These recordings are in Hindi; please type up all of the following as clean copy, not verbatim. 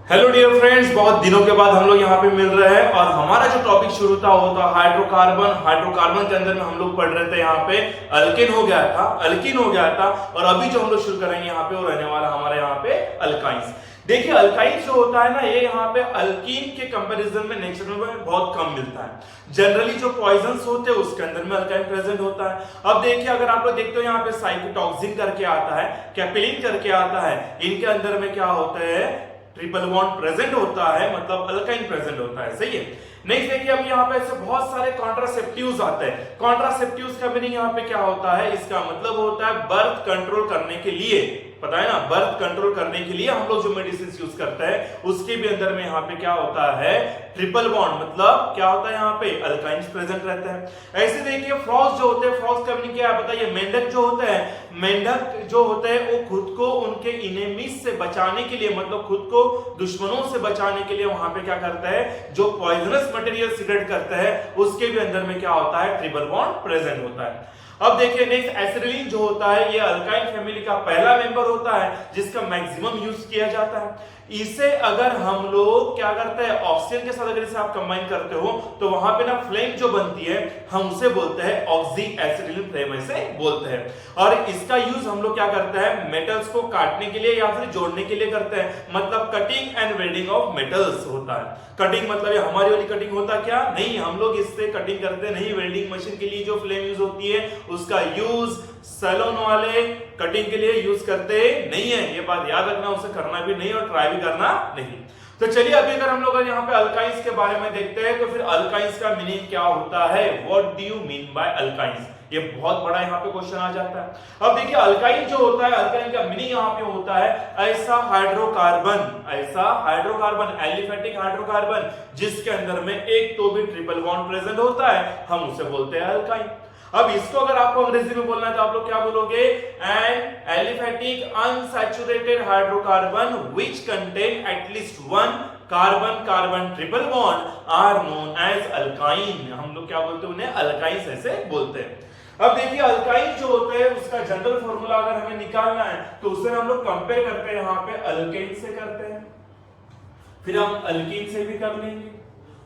हेलो डियर फ्रेंड्स, बहुत दिनों के बाद हम लोग यहाँ पे मिल रहे हैं और हमारा जो टॉपिक शुरू था वो था हाइड्रोकार्बन के अंदर में हम लोग पढ़ रहे थे यहाँ पे अल्किन हो गया था और अभी जो हम लोग शुरू करेंगे यहाँ पे वो रहने वाला हमारे यहाँ पे अल्काइंस। देखिए अल्काइंस जो होता है ना, ये यहाँ पे अल्कीन के कंपैरिजन में नेचर में बहुत कम मिलता है। जनरली जो पॉइजन्स होते हैं उसके अंदर में अल्काइन प्रेजेंट होता है। अब देखिए अगर आप लोग देखते हो यहाँ पे साइटोटॉक्सिन करके आता है, कैपेलिन करके आता है, इनके अंदर में क्या होता है, ट्रिपल बॉन्ड प्रेजेंट होता है, मतलब अल्काइन प्रेजेंट होता है। सही है। नेक्स्ट देखिए अब यहाँ पे ऐसे बहुत सारे कॉन्ट्रासेप्टिव्स आते हैं। कॉन्ट्रासेप्टिव्स का मीनिंग यहाँ पे क्या होता है, इसका मतलब होता है बर्थ कंट्रोल करने के लिए, पता है ना, बर्थ कंट्रोल करने के लिए हम लोग जो मेडिसिन यूज करते हैं उसके भी अंदर में यहाँ पे क्या होता है, ट्रिपल बॉन्ड, मतलब क्या होता है यहाँ पे अल्काइंस प्रेजेंट रहते हैं। ऐसे देखिए फ्रॉग्स जो होते हैं, फ्रॉग्स का मीनिंग क्या है बताइए, मेंढक जो होते हैं, मेंढक जो होते हैं वो खुद को उनके इनेमीज से बचाने के लिए, मतलब खुद को दुश्मनों से बचाने के लिए वहां पे क्या करता है, जो पॉइजनस मटेरियल सिगरेट करता है उसके भी अंदर में क्या होता है, ट्रिपल बॉन्ड प्रेजेंट होता है। अब देखिए नेक्स्ट एसिटिलीन जो होता है, ये अल्काइन फैमिली का पहला मेंबर होता है जिसका मैक्सिमम यूज किया जाता है। इसे अगर हम लोग क्या करते हैं, ऑक्सीजन के साथ अगर इसे आप कंबाइन करते हो तो वहां पे ना फ्लेम जो बनती है हम उसे बोलते हैं ऑक्सी एसिटिलीन फ्लेम, ऐसे बोलते हैं। और इसका यूज हम लोग क्या करते हैं, मेटल्स को काटने के लिए या फिर जोड़ने के लिए करते हैं, मतलब cutting and welding of metals होता है। कटिंग मतलब ये हमारी वाली कटिंग होता क्या नहीं, हम लोग इससे कटिंग करते नहीं, वेल्डिंग मशीन के लिए जो फ्लेम यूज होती है उसका यूज सैलून वाले कटिंग के लिए यूज करते नहीं है। ये बात याद रखना, उसे करना भी नहीं और ट्राई भी करना नहीं। तो चलिए अभी अगर हम लोग यहाँ पे अल्काइंस के बारे में देखते हैं तो फिर अल्काइंस का मीनिंग क्या होता है, what do you mean by alkynes, ये बहुत बड़ा यहाँ पे क्वेश्चन आ जाता है। अब देखिए अल्काइन जो होता है, अल्काइन का मीनिंग यहाँ पे होता है ऐसा हाइड्रोकार्बन एलिफेटिक हाइड्रोकार्बन जिसके अंदर में एक तो भी ट्रिपल बॉन्ड प्रेजेंट होता है, हम उसे बोलते हैं अल्काइन। अब इसको अगर आपको अंग्रेजी में बोलना है तो आप लोग क्या बोलोगे, an aliphatic unsaturated hydrocarbon which contain at least one carbon carbon triple bond are known as alkyne. हम लोग क्या बोलते हैं, उन्हें अल्काइंस ऐसे बोलते हैं। अब देखिए अल्काइन जो होते हैं उसका जनरल फॉर्मूला अगर हमें निकालना है तो उसे हम लोग कंपेयर करते हैं, यहाँ पे अल्केन से करते हैं, फिर हम अल्कीन से भी कर लेंगे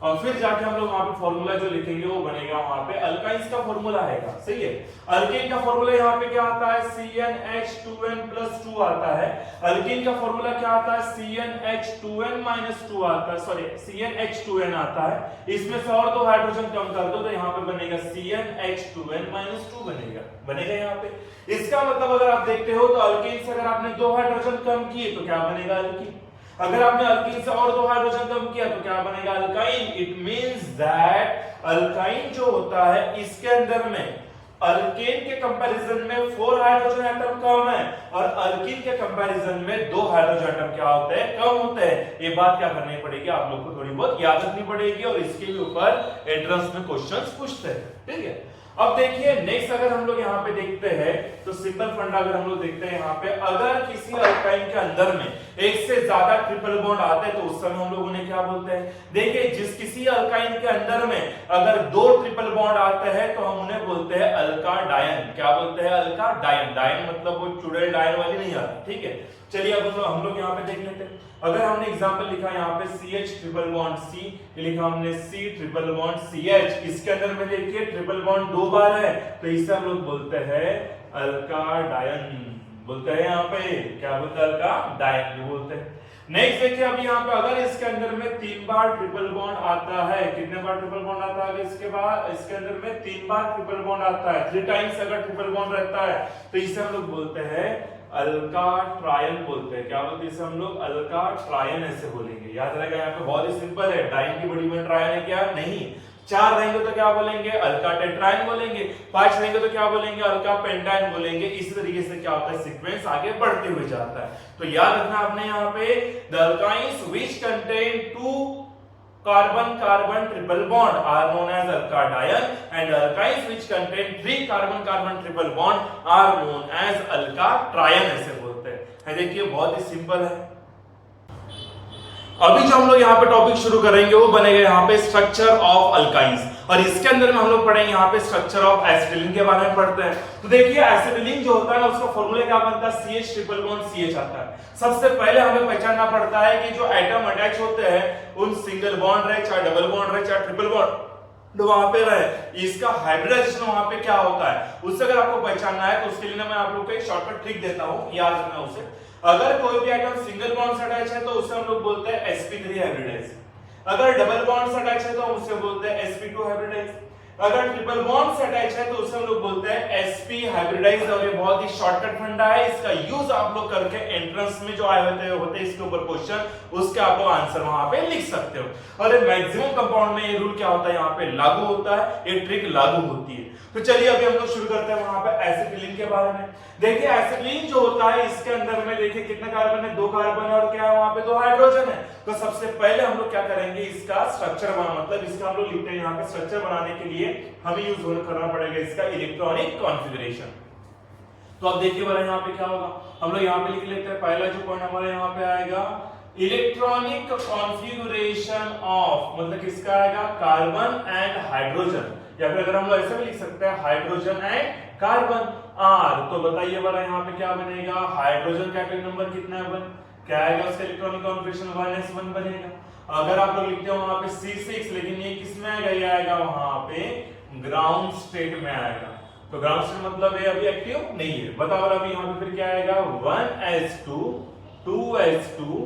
और फिर जाके हम लोग वहां पे फॉर्मूला जो लिखेंगे वो बनेगा वहां पे अल्काइंस का फॉर्मूला आएगा। सही है। अल्केन का फॉर्मूला यहाँ पे क्या आता है, CnH2n+2 आता है। अल्कीन का फॉर्मूला क्या आता है, CnH2n-2 आता है, सॉरी CnH2n आता है। इसमें से और दो हाइड्रोजन कम कर दो तो यहाँ पे बनेगा CnH2n-2 बनेगा यहाँ पे। इसका मतलब अगर आप देखते हो तो अल्कीन से अगर आपने दो हाइड्रोजन कम किए तो क्या बनेगा, अल्कीन। अगर आपने अल्कीन से और दो हाइड्रोजन कम किया तो क्या बनेगा, alkyne. It means that alkyne जो होता है इसके अंदर में अल्केन के कंपैरिजन में 4 हाइड्रोजन एटम कम है और अल्कीन के कंपैरिजन में 2 हाइड्रोजन एटम क्या होते हैं, कम होते हैं। ये बात क्या करनी पड़ेगी, आप लोग को थोड़ी बहुत याद रखनी पड़ेगी और इसके भी ऊपर एंट्रेंस में क्वेश्चंस पूछते हैं। ठीक है। अब देखिए नेक्स्ट अगर हम लोग यहाँ पे देखते हैं तो सिंपल फंडा अगर हम लोग देखते हैं यहाँ पे, अगर किसी अल्काइन के अंदर में एक से ज्यादा ट्रिपल बॉन्ड आते हैं तो उस समय हम लोग उन्हें क्या बोलते हैं, देखिए जिस किसी अल्काइन के अंदर में अगर 2 ट्रिपल बॉन्ड आते हैं तो हम उन्हें बोलते हैं अल्काडायन। क्या बोलते हैं, अल्काडायन। डायन मतलब वो चुड़ैल डायन वाली नहीं आती। ठीक है। चलिए अब हम लोग यहाँ पे देख लेते हैं। अगर हमने एग्जांपल लिखा यहाँ पे CH ट्रिपल बॉन्ड C, ये लिखा हमने C ट्रिपल बॉन्ड CH, इसके अंदर में देखिए ट्रिपल बॉन्ड 2 बार है तो इसे हम लोग बोलते हैं अल्काडायन, बोलते हैं यहाँ पे क्या बोलते हैं, अल्काडायन बोलते हैं। नेक्स्ट देखिए अब यहाँ पे अगर इसके अंदर में 3 बार ट्रिपल बॉन्ड आता है, कितने बार ट्रिपल बॉन्ड आता है, इसके बाद इसके अंदर में 3 बार ट्रिपल बॉन्ड आता है, 3 टाइम्स अगर ट्रिपल बॉन्ड रहता है तो इसे हम लोग बोलते हैं अल्काट्रायन बोलते हैं। क्या बोलते हैं इसे हम लोग, अल्काट्रायन ऐसे बोलेंगे। याद रहेगा यहाँ पे बहुत ही सिंपल है, डाइन की बड़ी में ट्रायन है क्या, नहीं। 4 रहेंगे तो क्या बोलेंगे, अल्काटेट्रायन बोलेंगे। 5 रहेंगे तो क्या बोलेंगे, अल्कापेंटायन बोलेंगे। इस तरीके से क्या होता है, सीक्वेंस आगे बढ़ते हुए जाता है। तो याद रखना आपने यहाँ पे the alkynes which contain 2 carbon carbon triple bond are known as alkadiene and alkynes which contain 3 carbon carbon triple bond are known as alkatriene ऐसे बोलते हैं। देखिए बहुत ही सिंपल है। अभी जो हम लोग यहाँ पे टॉपिक शुरू करेंगे वो बनेगा यहाँ पे स्ट्रक्चर ऑफ अल्काइंस। और इसके अंदर में हम लोग पढ़ेंगे यहाँ पे स्ट्रक्चर ऑफ एसिटिलीन के बारे में पढ़ते हैं। तो देखिए एसिटिलीन जो होता है ना उसका फॉर्मूला क्या बनता है, CH ट्रिपल बॉन्ड CH आता है। सबसे पहले हमें पहचानना पड़ता है कि जो एटम अटैच होते हैं उन सिंगल बॉन्ड रहे चाहे डबल बॉन्ड रहे चाहे ट्रिपल बॉन्ड तो वहां पे रहे, इसका हाइब्रिडाइजेशन वहां पे क्या होता है उससे अगर आपको पहचानना है तो उसके लिए मैं आप लोग को एक शॉर्टकट ट्रिक देता हूं, याद रखना उसे। अगर कोई भी एटम सिंगल बॉन्ड से अटैच है तो उसे हम लोग बोलते हैं sp3 हाइब्रिडाइज। अगर डबल बॉन्ड से अटैच है तो हम उसे बोलते हैं sp2 हाइब्रिडाइज। अगर ट्रिपल बॉन्ड से अटैच है तो उसे हम लोग बोलते हैं sp हाइब्रिडाइज। और ये बहुत ही शॉर्टकट फंडा है, इसका यूज आप लोग करके एंट्रेंस में जो आए होते हैं इसके ऊपर क्वेश्चन उसके आप लोग आंसर वहां पे लिख सकते हो। और मैक्सिमम कंपाउंड में ये रूल क्या होता है यहाँ पे लागू होता है, ये ट्रिक लागू होती है। तो चलिए अभी हम लोग शुरू करते हैं वहां पे एसिटिलीन के बारे में। देखिए एसिटिलीन जो होता है इसके अंदर में देखिए कितना कार्बन है, 2 कार्बन है और क्या है वहां पे 2 हाइड्रोजन है। तो सबसे पहले हम लोग क्या करेंगे, इसका स्ट्रक्चर बना मतलब इसका हम लोग लिखते हैं यहाँ पे स्ट्रक्चर बनाने के लिए हमें यूज करना पड़ेगा इसका इलेक्ट्रॉनिक कॉन्फ़िगरेशन। तो अब देखिए वाला यहाँ पे क्या होगा, हम लोग यहाँ पे लिख लेते हैं। पहला जो पॉइंट हमारे यहाँ पे आएगा इलेक्ट्रॉनिक कॉन्फ़िगरेशन ऑफ, मतलब किसका आएगा, कार्बन एंड हाइड्रोजन, या फिर अगर हम लोग ऐसे भी लिख सकते हैं हाइड्रोजन एंड कार्बन R। तो बताइए वाला यहाँ पे क्या बनेगा, हाइड्रोजन का एटॉमिक नंबर कितना है 1, क्या आएगा उसका इलेक्ट्रॉनिक कॉन्फ़िगरेशन 1s1 बनेगा। अगर आप लोग लिखते हो वहां पे C6, लेकिन ये किस में आएगा, ये आएगा वहां पे ग्राउंड स्टेट में आएगा। तो ग्राउंड स्टेट मतलब ये अभी एक्टिव नहीं है। बताओ अभी यहाँ पे फिर क्या आएगा 1s2 2s2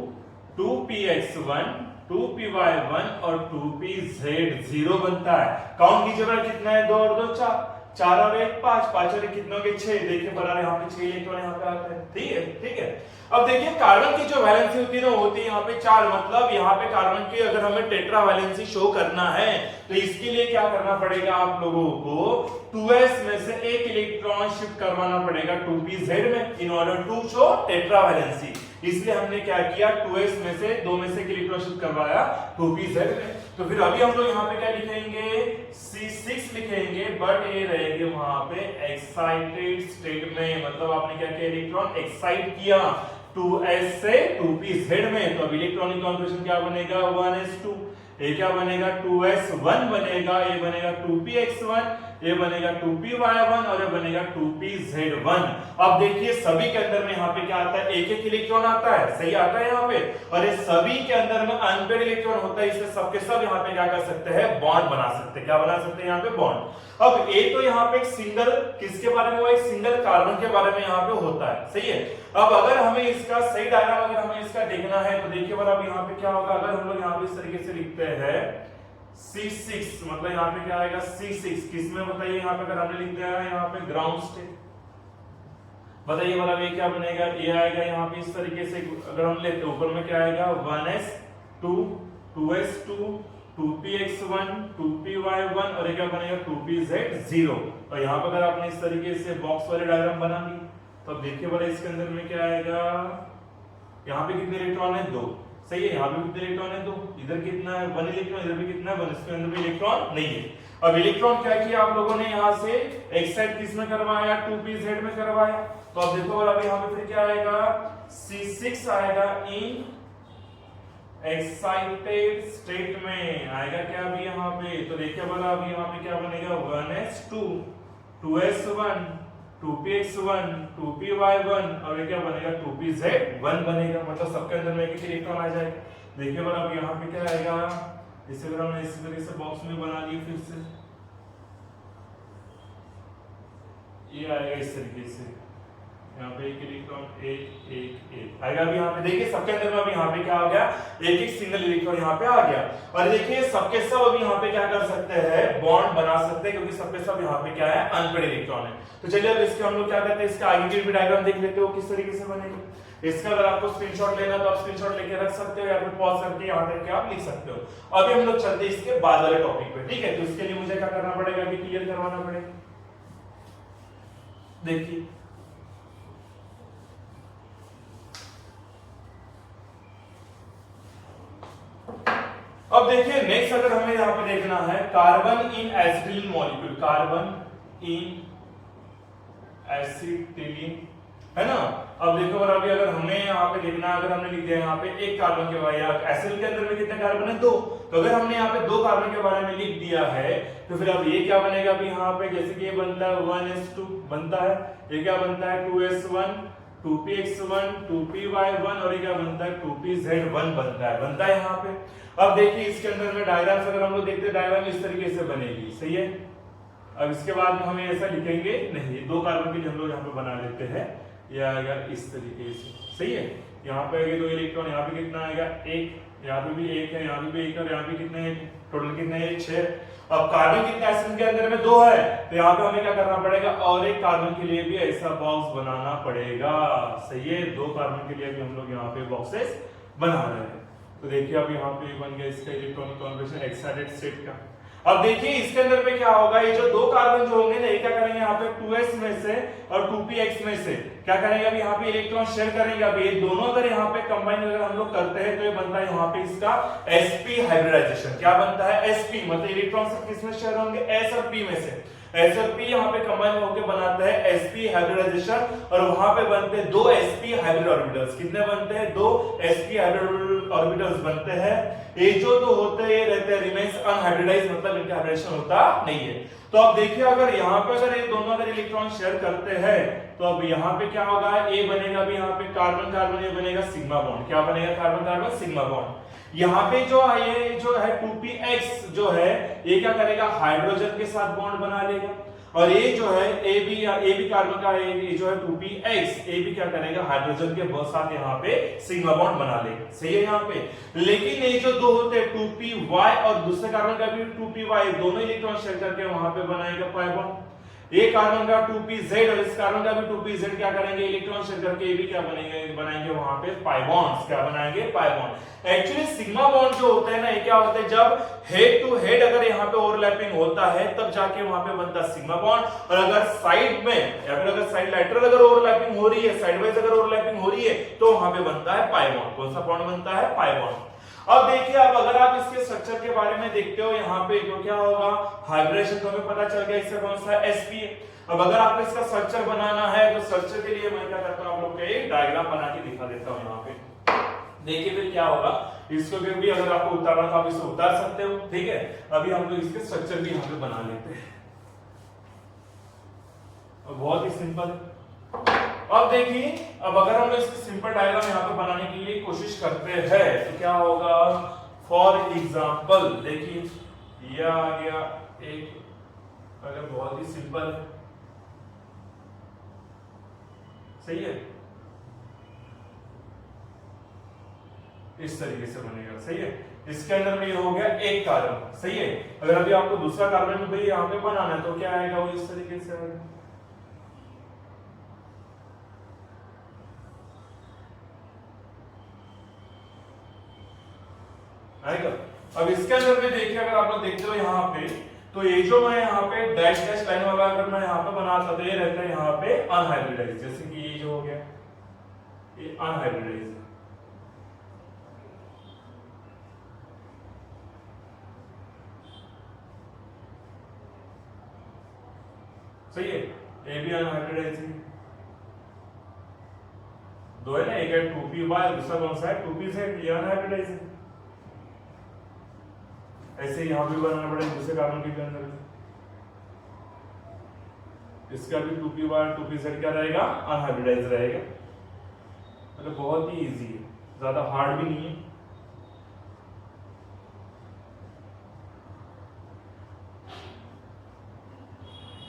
2px1 2py1 और 2pz0 बनता है। काउंट कीजिए बड़ा कितना है, 2 और 2 4, 4 और 1 5, 5 और 1 कितना हो गया 6। देखिए बराबर यहाँ पे 6 इलेक्ट्रॉन यहाँ पे आते हैं, ठीक है ठीक है। अब देखिए कार्बन की जो वैलेंसी होती है ना होती है यहाँ पे 4, मतलब यहाँ पे कार्बन की अगर हमें टेट्रा वैलेंसी शो करना है तो इसके लिए क्या करना पड़ेगा आप लोगों को, 2s में से एक इलेक्ट्रॉन शिफ्ट करवाना पड़ेगा 2pz में in order to show tetravalency. इसलिए हमने क्या किया, 2s में से 2 में से एक इलेक्ट्रॉन शिफ्ट करवाया 2pz में। तो फिर अभी हम लोग यहाँ पे क्या लिखेंगे, C6 लिखेंगे, बट ये रहेंगे वहां पे एक्साइटेड स्टेट में, मतलब आपने क्या किया, इलेक्ट्रॉन एक्साइट किया 2s से 2pz में। तो अब इलेक्ट्रॉनिक कॉन्फ़िगरेशन क्या बनेगा 1s2, ये क्या बनेगा 2s1 बनेगा, ये बनेगा 2px1, ये बनेगा 2py1 और ये बनेगा 2pz1। अब देखिए सभी के अंदर में यहाँ पे क्या आता है, एक एक इलेक्ट्रॉन आता है, सही आता है यहाँ पे, और ये सभी के अंदर में अनपेड इलेक्ट्रॉन होता है, इसलिए सबके सब यहाँ पे क्या कर सकते हैं, बॉन्ड बना सकते हैं। क्या बना सकते हैं यहाँ पे, बॉन्ड। अब ये तो यहाँ पे एक सिंगल किसके बारे में हुआ, एक सिंगल कार्बन के बारे में यहाँ पे होता है, सही है। अब अगर हमें इसका सही डायग्राम अगर हमें इसका देखना है तो देखिए अब यहाँ पे क्या होगा, अगर हम लोग यहाँ पे इस तरीके से लिखते हैं C6, मतलब यहाँ पे क्या आएगा C6 किसमें, बताइए यहाँ पे अगर हमने लिख दिया है यहाँ पे ग्राउंड स्टेट, बताइए मतलब ये क्या बनेगा, ये आएगा यहाँ पे इस तरीके से अगर हम लेते ऊपर में क्या आएगा 1s2 2s2 2px1 2py1 और ये क्या बनेगा 2pz0। और यहाँ पर अगर आपने इस तरीके से बॉक्स वाले डायग्राम बना ली तो अब देखिए बोले इसके अंदर में क्या आएगा, यहाँ पे कितने इलेक्ट्रॉन है 2, सही है, यहाँ पे कितने इलेक्ट्रॉन है 2, इधर कितना है 1 इलेक्ट्रॉन, इधर भी कितना है 1, इसके अंदर भी इलेक्ट्रॉन नहीं है। अब इलेक्ट्रॉन क्या किया आप लोगों ने, यहाँ से एक्साइट किस में करवाया 2pz में करवाया। तो अब देखो अब यहाँ पे फिर क्या आएगा C6 आएगा इन एक्साइटेड स्टेट में, आएगा क्या अभी यहाँ पे, तो देखिए बोला अभी यहाँ पे क्या बनेगा 1s2 2s1 2px1 2py1 और ये क्या बनेगा 2pz1 बनेगा, मतलब सबके अंदर में एक इलेक्ट्रॉन आ जाएगा। देखिए बोला अब यहाँ पे क्या आएगा, इसे अगर हमने इसी तरीके से बॉक्स में बना लिया फिर से ये आएगा इस तरीके से, यहाँ पे एक इलेक्ट्रॉन एक एक एक आएगा। अभी यहाँ पे देखिए सबके अंदर में अभी यहाँ पे क्या आ गया, एक एक सिंगल इलेक्ट्रॉन यहाँ पे आ गया। और देखिए सबके सब अभी यहाँ पे क्या कर सकते हैं, बॉन्ड बना सकते हैं, क्योंकि सबके सब यहाँ पे क्या है, अनपेड इलेक्ट्रॉन है। तो चलिए अब इसके हम लोग क्या करते हैं, इसका आगे की भी डायग्राम देख लेते हो किस तरीके से बनेगा। इसका अगर आपको स्क्रीनशॉट लेना तो आप स्क्रीनशॉट लेके रख सकते हो या फिर पॉज करके यहाँ तक आप लिख सकते हो। अभी हम लोग चलते हैं इसके बाद वाले टॉपिक पे, ठीक है। तो इसके लिए मुझे क्या करना पड़ेगा, अभी क्लियर करवाना पड़ेगा। देखिए अब देखिए नेक्स्ट अगर हमें यहां पे देखना है carbon in acetylene molecule, carbon in acetylene है ना, अब देखो अगर हमें यहाँ पे लिखना, अगर हमने लिख दिया यहाँ पे एक कार्बन के बारे में, एसिड के अंदर में कितने कार्बन है? 2। तो अगर हमने यहाँ पे 2 कार्बन के बारे में लिख दिया है तो फिर अब ये क्या बनेगा? अभी यहाँ पे जैसे कि ये बनता है 1s2 बनता है, ये क्या बनता है 2s1 2px1 2py1 और ये क्या बनता है 2pz1 बनता है यहाँ पे। अब देखिए इसके अंदर में डायग्राम अगर हम लोग देखते हैं, डायग्राम इस तरीके से बनेगी, सही है। अब इसके बाद में हमें ऐसा लिखेंगे नहीं, 2 कार्बन के लिए हम लोग यहाँ पे बना लेते हैं, ये आएगा इस तरीके से, सही है। यहाँ पे आएगा 2 इलेक्ट्रॉन, यहाँ पे कितना आएगा 1, यहाँ पे भी 1 है, यहाँ पे भी 1 और यहाँ पे कितने हैं? टोटल कितने हैं? 6। अब कार्बन कितना एसिड के अंदर में 2 है, तो यहाँ पे हमें क्या करना पड़ेगा? और एक कार्बन के लिए भी ऐसा बॉक्स बनाना पड़ेगा, सही है। 2 कार्बन के लिए भी हम लोग यहाँ पे बॉक्सेस बना रहे हैं। तो देखिए अब यहाँ पे बन गया इसका इलेक्ट्रॉनिक कॉन्फिगरेशन एक्साइटेड स्टेट का। अब देखिए इसके अंदर में क्या होगा, ये जो 2 कार्बन जो होंगे ना, ये क्या करेंगे यहाँ पे 2s में से और 2px में से क्या करेंगे? अब यहाँ पे इलेक्ट्रॉन शेयर करेंगे। अब ये दोनों अगर यहाँ पे कंबाइन अगर हम लोग करते हैं तो ये बनता है यहाँ पे इसका sp हाइब्रिडाइजेशन। क्या बनता है? sp, मतलब इलेक्ट्रॉन सब किसमें शेयर होंगे? s और p में से। s और p यहाँ पे कंबाइन होकर बनाता है sp हाइब्रिडाइजेशन, और वहां पे बनते हैं 2 sp हाइब्रिड ऑर्बिटल्स। कितने बनते हैं? 2 sp हाइब्रिड ऑर्बिटल्स बनते हैं। ये जो 2 होते हैं ये रहते हैं रिमेन्स अनहाइब्रिडाइज्ड, मतलब इनका हाइब्रिडेशन होता नहीं है। तो अब देखिए अगर यहाँ पे अगर ये दोनों अगर इलेक्ट्रॉन शेयर करते हैं तो अब यहाँ पे क्या होगा? ए बनेगा भी यहाँ पे कार्बन कार्बन, ये बनेगा सिग्मा बॉन्ड। क्या बनेगा? Carbon carbon sigma bond. यहाँ पे जो है ये जो है 2px जो है ये क्या करेगा? हाइड्रोजन के साथ बॉन्ड बना लेगा, और ये जो है ए बी कार्बन का ये जो है 2px, ए भी क्या करेगा? हाइड्रोजन के साथ यहाँ पे सिग्मा बॉन्ड बना लेगा, सही है यहाँ पे। लेकिन ये जो 2 होते हैं 2py और दूसरे कार्बन का भी 2py, दोनों इलेक्ट्रॉन शेयर करके वहां पे बनाएगा पाई बॉन्ड। ये कार्बन का 2pz और इस कार्बन का भी 2pz क्या करेंगे? इलेक्ट्रॉन शेयर करके ये भी क्या बनाएंगे वहां पे पाई बॉन्ड्स। क्या बनाएंगे? Pi bond. Actually sigma bond जो होता है ना, ये क्या होता है? जब हेड टू हेड अगर यहाँ पे ओवरलैपिंग होता है तब जाके वहां पे बनता है सिग्मा बॉन्ड, और अगर साइड में या फिर अगर साइड लैटरल अगर ओवरलैपिंग हो रही है, साइडवाइज अगर ओवरलैपिंग हो रही है तो वहां पे बनता है पाई बॉन्ड। कौन सा बॉन्ड बनता है? Pi bond. अब देखिए अब अगर आप इसके स्ट्रक्चर के बारे में देखते हो यहाँ पे तो क्या होगा? हाइब्रिडेशन तो हमें पता चल गया, इसका कौन सा? sp। अब अगर आपको इसका स्ट्रक्चर बनाना है तो स्ट्रक्चर के लिए मैं क्या करता हूँ, आप लोग को एक डायग्राम बना के दिखा देता हूँ यहाँ पे। देखिए फिर क्या होगा, इसको भी अगर आपको उतारना तो आप इसे उतार सकते हो, ठीक है। अभी हम लोग इसके स्ट्रक्चर भी यहाँ पे बना लेते हैं, बहुत ही सिंपल है। अब देखिए अब अगर हम लोग इसकी सिंपल डायग्राम यहाँ पे बनाने के लिए कोशिश करते हैं तो क्या होगा? फॉर एग्जाम्पल देखिए यह आ गया एक, अगर बहुत ही सिंपल है, सही है, इस तरीके से बनेगा, सही है। इसके अंदर में ये हो गया एक कार्बन, सही है। अगर अभी आपको दूसरा कार्बन भी यहाँ पे बनाना है तो क्या आएगा? वो इस तरीके से आएगा, आएगा। अब इसके अंदर में देखिए अगर आप लोग देखते हो यहाँ पे तो ये जो मैं यहाँ पे डैश डैश लाइन वाला अगर मैं यहाँ पे बनाता तो ये रहता है यहाँ पे अनहाइब्रिडाइज्ड, जैसे कि ये जो हो गया ये अनहाइब्रिडाइज्ड, सही है। ये भी अनहाइब्रिडाइज्ड है, 2 है ना, एक है 2py दूसरा कौन सा है 2pz, ये अनहाइब्रिडाइज्ड है। ऐसे यहाँ भी बनाना पड़ेगा दूसरे कार्बन के अंदर, इसका भी 2py 2pz क्या रहेगा? अनहाइब्रिडाइज्ड रहेगा। मतलब बहुत ही इजी है, ज्यादा हार्ड भी नहीं है।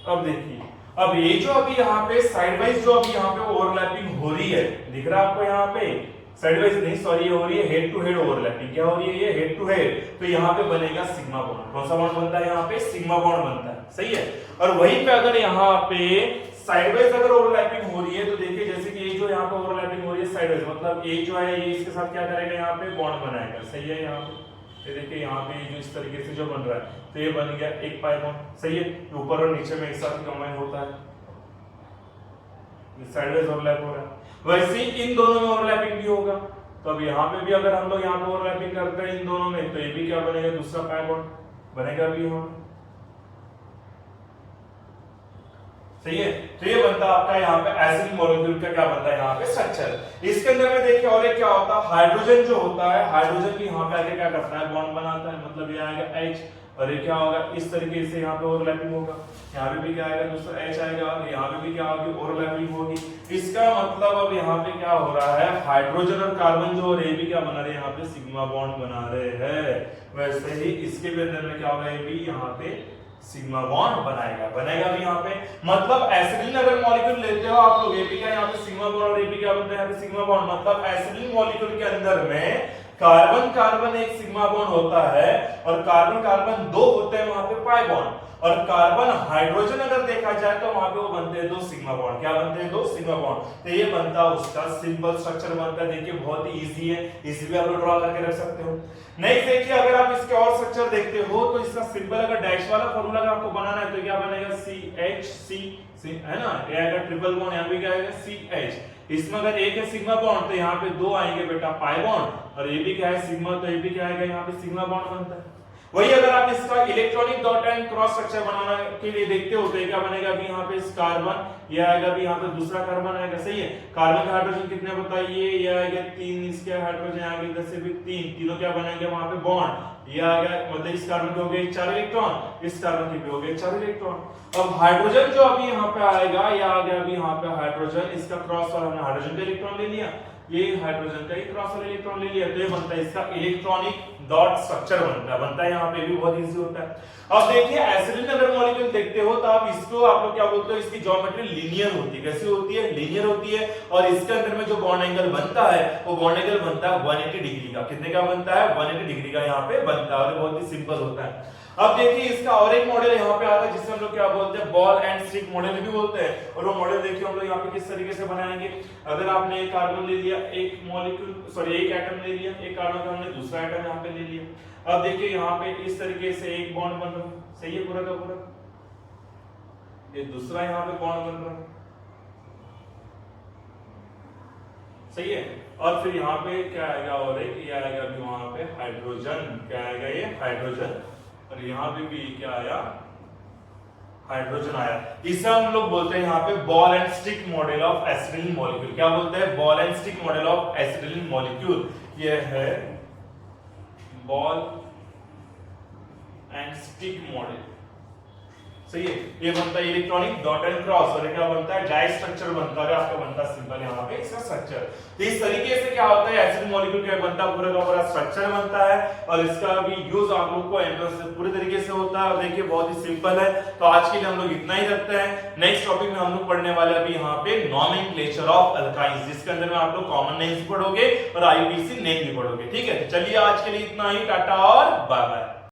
अब देखिए अब ये जो अभी यहाँ पे साइडवाइज जो अभी यहाँ पे ओवरलैपिंग हो रही है, दिख रहा है आपको यहाँ पे? साइडवाइज नहीं, सॉरी, ये हो रही है हेड टू हेड ओवरलैपिंग। क्या हो रही है? ये हेड टू हेड, तो यहाँ पे बनेगा सिग्मा बॉन्ड। कौन सा बॉन्ड बनता है? यहाँ पे सिग्मा बॉन्ड बनता है, सही है। और वहीं पे अगर यहाँ पे साइडवाइज अगर ओवरलैपिंग हो रही है तो देखिए जैसे कि ये जो यहाँ पे ओवरलैपिंग हो रही है साइडवाइज, मतलब ये जो है ये इसके साथ क्या करेगा? यहाँ पे बॉन्ड बनाएगा, सही है। यहाँ पे ये देखिए यहाँ पे जो इस तरीके से जो बन रहा है तो ये बन गया एक पाई बॉन्ड, सही है। ऊपर और नीचे में एक साथ कंबाइन होता है, साइडवाइज ओवरलैप हो रहा है। वैसे ही इन दोनों में ओवरलैपिंग भी होगा, तो अब यहाँ पे भी अगर हम लोग यहाँ पे ओवरलैपिंग करते हैं इन दोनों में तो ये भी क्या बनेगा? दूसरा पाई बॉन्ड बनेगा भी यहाँ, सही है। तो ये बनता आपका यहाँ पे एसिड मॉलिक्यूल का क्या बनता है यहाँ पे स्ट्रक्चर। इसके अंदर में देखिए और एक क्या होता है, हाइड्रोजन जो होता है, हाइड्रोजन भी यहाँ पे आके क्या करता है, बॉन्ड बनाता है, मतलब ये आएगा H और ये क्या होगा इस तरीके से यहाँ पे ओवरलैपिंग होगा, यहाँ पे भी क्या आएगा दूसरा H आएगा और यहाँ पे भी क्या होगी ओवरलैपिंग होगी। इसका मतलब अब यहाँ पे क्या हो रहा है, हाइड्रोजन और कार्बन जो और ये भी क्या बना रहे हैं यहाँ पे सिग्मा बॉन्ड बना रहे हैं। वैसे ही इसके भी अंदर में क्या होगा, ये भी यहाँ पे सिग्मा बॉन्ड बनेगा भी यहाँ पे। मतलब एसिडिन अगर मॉलिक्यूल लेते हो आप लोग, ये भी क्या यहाँ पे सिग्मा बॉन्ड और ये भी क्या बनता है यहाँ पे सिग्मा बॉन्ड। मतलब एसिडिन मॉलिक्यूल के अंदर में कार्बन कार्बन एक सिग्मा बॉन्ड होता है और कार्बन कार्बन दो होते हैं वहां पे पाई बॉन्ड, और कार्बन हाइड्रोजन अगर देखा जाए तो वहां पे वो बनते हैं दो सिग्मा बॉन्ड। क्या बनते हैं, दो सिग्मा बॉन्ड। तो ये बनता उसका सिंपल स्ट्रक्चर बनता है। देखिए बहुत ही इजी है, इसी भी आप लोग ड्रॉ करके रख सकते हो। नेक्स्ट देखिए अगर आप इसके और स्ट्रक्चर देखते हो तो इसका सिंपल अगर डैश वाला फॉर्मूला अगर आपको बनाना है तो क्या बनेगा, CH है ना, ये आएगा ट्रिपल बॉन्ड, यहाँ पे क्या आएगा CH। इसमें अगर एक है सिग्मा बॉन्ड तो यहाँ पे दो आएंगे बेटा पाई बॉन्ड, और ये भी क्या है सिग्मा, तो ये भी क्या आएगा यहाँ पे सिग्मा बॉन्ड बनता है। वही अगर आप इसका electronic dot and cross structure बनाना के लिए देखते हो तो क्या बनेगा भी यहाँ पे कार्बन, ये आएगा भी यहाँ पे दूसरा कार्बन आएगा, सही है। कार्बन का हाइड्रोजन कितने बताइए, ये आएगा 3, इसके हाइड्रोजन आएगा इधर से भी 3, तीनों क्या बनेंगे वहां पे बॉन्ड। ये आ गया मतलब इस कार्बन के हो गए 4 इलेक्ट्रॉन, इस कार्बन के भी हो गए 4 इलेक्ट्रॉन। अब हाइड्रोजन जो अभी यहाँ पे आएगा, ये आ गया अभी यहाँ पे हाइड्रोजन, इसका क्रॉस वाला हमने हाइड्रोजन का इलेक्ट्रॉन ले लिया, ये हाइड्रोजन का ही क्रॉस वाला इलेक्ट्रॉन ले लिया, तो ये बनता है इसका इलेक्ट्रॉनिक डॉट स्ट्रक्चर बनता है यहाँ पे भी बहुत इजी होता है। अब देखिए एसिडिन अगर मॉलिक्यूल देखते हो तो आप इसको आप लोग क्या बोलते हो, इसकी ज्योमेट्री लीनियर होती है। कैसी होती है, लीनियर होती है। और इसके अंदर में जो बॉन्ड एंगल बनता है वो बॉन्ड एंगल बनता है 180 डिग्री का। कितने का बनता है, 180 डिग्री का यहाँ पे बनता है, और बहुत ही सिंपल होता है। अब देखिए इसका और एक मॉडल यहाँ पे आता है जिसे हम लोग क्या बोलते हैं, बॉल एंड स्टिक मॉडल भी बोलते हैं। और वो मॉडल देखिए हम लोग यहाँ पे किस तरीके से बनाएंगे। अगर आपने एक कार्बन ले लिया, एक मॉलिक्यूल सॉरी एक एटम ले लिया, एक कार्बन का हमने दूसरा एटम यहाँ पे ले लिया। अब देखिए यहाँ पे इस तरीके से एक बॉन्ड बन रहा है, सही है पूरा का पूरा, ये दूसरा यहाँ पे बॉन्ड बन रहा है, सही है। और फिर यहाँ पे क्या आएगा, और एक ये आएगा अभी वहां पे हाइड्रोजन, क्या आएगा ये हाइड्रोजन, और यहाँ पे भी क्या आया, हाइड्रोजन आया। इसे हम लोग बोलते हैं यहाँ पे ball and stick model of acetylene molecule. क्या बोलते हैं, ball and stick model of acetylene molecule. ये है बॉल एंड स्टिक मॉडल, सही है। ये बनता है इलेक्ट्रॉनिक डॉट एंड क्रॉस, और क्या बनता है डाई स्ट्रक्चर बनता है, आपका बनता है सिंपल यहाँ पे इसका स्ट्रक्चर। तो इस तरीके से क्या होता है एसिड मॉलिक्यूल का बनता पूरा का पूरा स्ट्रक्चर बनता है, और इसका भी यूज आप लोग को एंट्रेंस से पूरे तरीके से होता है। और देखिए बहुत ही सिंपल है। तो आज के लिए हम लोग इतना ही रखते हैं। नेक्स्ट टॉपिक में हम लोग पढ़ने वाले अभी यहाँ पे नॉमेनक्लेचर ऑफ अल्काइंस, जिसके अंदर में आप लोग कॉमन नेम्स पढ़ोगे और आईयूपीएसी नेम भी पढ़ोगे। ठीक है, तो चलिए आज के लिए इतना ही, टाटा और बाय बाय।